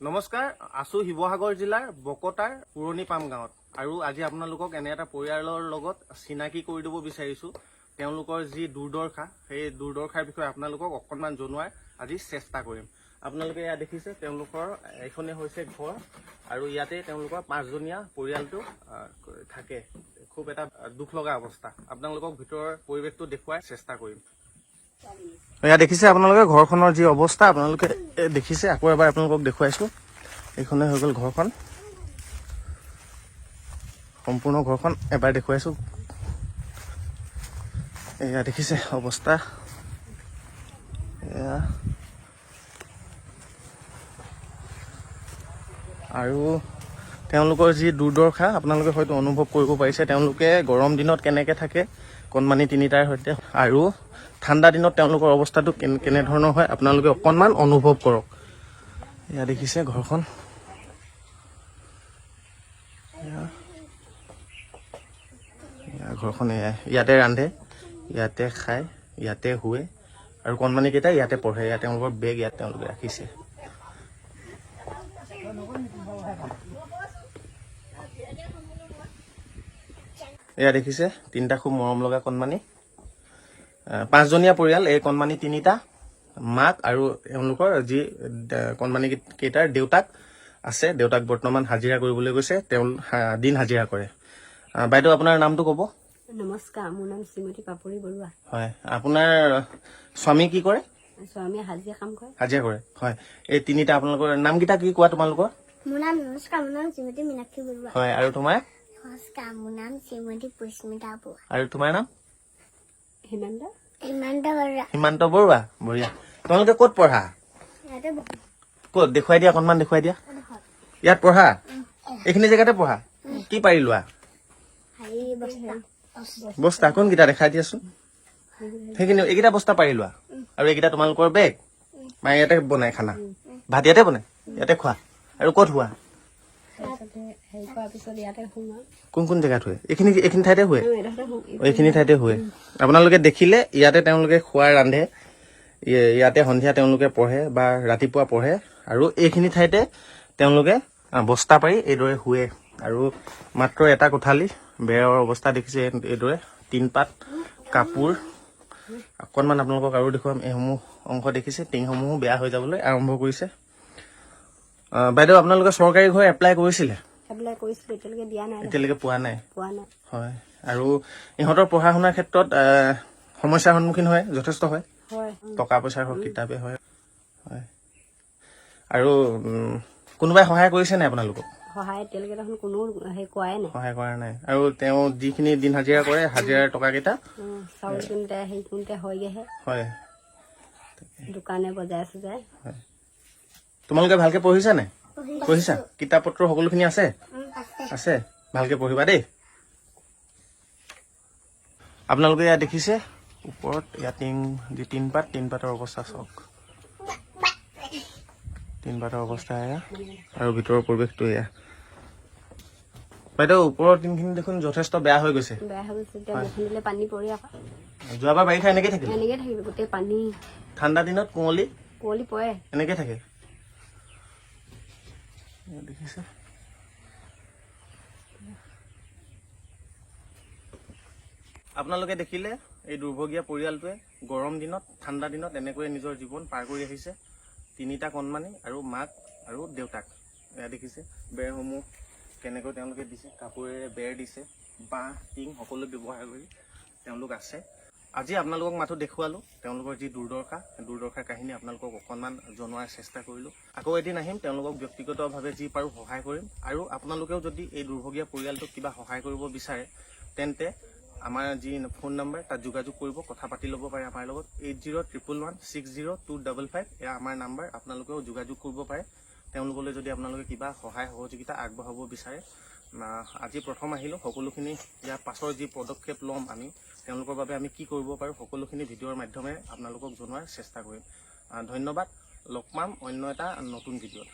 নমস্কাৰ, আছো শিৱসাগৰ জিলাৰ বকতাৰ পুৰণি পাম গাঁৱত আৰু আজি আপোনালোকক এনে এটা পৰিয়ালৰ লগত চিনাকি কৰি দিব বিচাৰিছো। তেওঁলোকৰ যি দুৰ্দশা, সেই দুৰ্দশাৰ বিষয়ে আপোনালোকক অকণমান জনোৱাৰ আজি চেষ্টা কৰিম। আপোনালোকে ইয়াত দেখিছে তেওঁলোকৰ এইখনে হৈছে ঘৰ আৰু ইয়াতে তেওঁলোকৰ 5জনীয়া পৰিয়ালটো থাকে। খুব এটা দুখ লগা অৱস্থা। আপোনালোকক ভিতৰৰ পৰিৱেশটো দেখুৱাৰ চেষ্টা কৰিম। এয়া দেখিছে আপোনালোকে ঘৰখনৰ যি অৱস্থা, আপোনালোকে দেখিছে। আকৌ এবাৰ আপোনালোকক দেখুৱাইছো। এইখনে হৈ গ'ল ঘৰখন, সম্পূৰ্ণ ঘৰখন এবাৰ দেখুৱাইছো। এয়া দেখিছে অৱস্থা। এয়া আৰু তেওঁলোকৰ যি দুৰ্দশা আপোনালোকে হয়তো অনুভৱ কৰিব পাৰিছে। তেওঁলোকে গৰম দিনত কেনেকে থাকে কণমানি তিনিটাৰ সৈতে, আৰু ঠাণ্ডা দিনত তেওঁলোকৰ অৱস্থাটো কেনেধৰণৰ হয় আপোনালোকে অকণমান অনুভৱ কৰক। এয়া দেখিছে ঘৰখন। ঘৰখন ইয়াতে ৰান্ধে, ইয়াতে খায়, ইয়াতে শুৱে আৰু কণমানি কেইটা ইয়াতে পঢ়ে। ইয়াত তেওঁলোকৰ বেগ ইয়াত তেওঁলোকে ৰাখিছে। এয়া দেখিছে তিনিটা খুব মৰম লগা কণমানি। 5জনীয়া পৰিয়াল। এই কণমানি তিনিটা, মাক আৰু তেওঁলোকৰ যি কণমানি কেইটাৰ দেউতাক আছে। দেউতাক বৰ্তমান হাজিৰা কৰিবলৈ গৈছে, তেওঁ দিন হাজিৰা কৰে। বাইদেউ আপোনাৰ নামটো ক'ব। নমস্কাৰ, মোৰ নাম শ্ৰীমতী পাপৰি বৰুৱা। হয়, আপোনাৰ স্বামী কি কৰে? স্বামীয়ে হাজিৰা কাম কৰে। হাজিৰা কৰে, হয়। এই তিনিটা আপোনালোকৰ নামকেইটা কি কোৱা তোমালোকৰ? মোৰ নাম নমস্কাৰ, মোৰ নাম শ্ৰীমতী মীনাক্ষী বৰুৱা। হয়, আৰু তোমাৰ? নমস্কাৰ, মোৰ নাম শ্ৰীমতী পুষ্মিতা বৰুৱা। আৰু তোমাৰ নাম? হিমান্ত বৰুৱা। হিমান্ত বৰুৱা। বঢ়িয়া। তোমালোকে ক'ত পঢ়া? ইয়াতে ক'ত দেখুৱাই দিয়া, অকণমান দেখুৱাই দিয়া। ইয়াত পঢ়া? এইখিনি জেগাতে পঢ়া? কি পাৰি লোৱা? বস্তা কোনকেইটা দেখাই দিয়াচোন। সেইখিনি এইকেইটা বস্তা পাৰি লোৱা। আৰু এইকেইটা তোমালোকৰ বেগ। মায়ে ইয়াতে বনাই খানা, ভাত ইয়াতে বনাই, ইয়াতে খোৱা। আৰু ক'ত হোৱা? কোন কোন জেগাত শুৱে? এইখিনি ঠাইতে শুৱে? এইখিনি ঠাইতে শুৱে। আপোনালোকে দেখিলে ইয়াতে তেওঁলোকে খোৱা ৰান্ধে, ইয়াতে সন্ধিয়া তেওঁলোকে পঢ়ে বা ৰাতিপুৱা পঢ়ে, আৰু এইখিনি ঠাইতে তেওঁলোকে বস্তা পাৰি এইদৰে শুৱে। আৰু মাত্ৰ এটা কোঠালি, বেৰৰ অৱস্থা দেখিছে এইদৰে। টিনপাত, কাপোৰ। অকণমান আপোনালোকক আৰু দেখুৱাম। এইসমূহ অংশ দেখিছে, টিংসমূহো বেয়া হৈ যাবলৈ আৰম্ভ কৰিছে। বাইদেউ, আপোনালোকে চৰকাৰী ঘৰ এপ্লাই কৰিছিলে? এতিয়ালৈকে পোৱা নাই। হয়, আৰু ইহঁতৰ পঢ়া শুনাৰ ক্ষেত্ৰত সমস্যাৰ সন্মুখীন হয়, যথেষ্ট হয়। টকা পইচাৰ হওক, কিতাপে হয়। হয়, আৰু কোনোবাই সহায় কৰিছে নাই আপোনালোকক? সহায় এতিয়ালৈকে দেখোন কোনো কৰাই নাই। সহায় কৰা নাই। আৰু তেওঁ যিখিনি দিন হাজিৰা কৰে, হাজিৰাৰ টকাকেইটা চাউল কিনোতে হেৰি কিনোতে হয়গেহে। হয়, দোকানে বজাই চজাই। হয়। তোমালোকে ভালকে পঢ়িছা নাই? পঢ়িছা? কিতাপ পত্ৰ সকলোখিনি আছে? আছে। ভালকে পঢ়িবা দেই। আপোনালোকে ইয়াত দেখিছে ওপৰত ইয়াত যি টিনপাতৰ অৱস্থা চাওক। টিনপাতৰ অৱস্থা এয়া, আৰু ভিতৰৰ পৰিৱেশটো এয়া। বাইদেউ, ওপৰৰ টিনখিনি দেখোন যথেষ্ট বেয়া হৈ গৈছে। বেয়া হৈ গৈছে, এতিয়া বৰষুণ দিলে পানী পৰি আকৌ। যোৱাবাৰ বাৰিষা এনেকে থাকিল? এনেকে থাকিব, গোটেই পানী। ঠাণ্ডা দিনত কুঁৱলী পৰে এনেকে থাকে। দেখিছে? আপোনালোকে দেখিলে এই দুৰ্ভগীয়া পৰিয়ালটোৱে গৰম দিনত, ঠাণ্ডা দিনত এনেকৈয়ে নিজৰ জীৱন পাৰ কৰি আহিছে। তিনিটা কণমানি আৰু মাক আৰু দেউতাক। এয়া দেখিছে বেৰসমূহ কেনেকৈ তেওঁলোকে দিছে, কাপোৰেৰে বেৰ দিছে, বাঁহ টিং সকলো ব্যৱহাৰ কৰি তেওঁলোক আছে। আজি আপোনালোকক মাথো দেখুৱালো তেওঁলোকৰ যি দুৰ্দশাৰ কাহিনী আপোনালোকক অকণমান জনোৱাৰ চেষ্টা কৰিলো। আকৌ এদিন আহিম, তেওঁলোকক ব্যক্তিগতভাৱে যি পাৰো সহায় কৰিম। আৰু আপোনালোকেও যদি এই দুৰ্ভগীয়া পৰিয়ালটোক কিবা সহায় কৰিব বিচাৰে, তেন্তে আমাৰ যি ফোন নম্বৰ তাত যোগাযোগ কৰিব, কথা পাতি ল'ব পাৰে আমাৰ লগত। 8011160255 এয়া আমাৰ নাম্বাৰ। আপোনালোকেও যোগাযোগ কৰিব পাৰে তেওঁলোকলৈ যদি আপোনালোকে কিবা সহায় সহযোগিতা আগবঢ়াব বিচাৰে। আজি প্ৰথম আহিলোঁ, সকলোখিনি ইয়াৰ পাছৰ যি পদক্ষেপ ল'ম আমি, তেওঁলোকৰ বাবে আমি কি কৰিব পাৰোঁ, সকলোখিনি ভিডিঅ'ৰ মাধ্যমেৰে আপোনালোকক জনোৱাৰ চেষ্টা কৰিম। ধন্যবাদ। লগ পাম অন্য এটা নতুন ভিডিঅ'ত।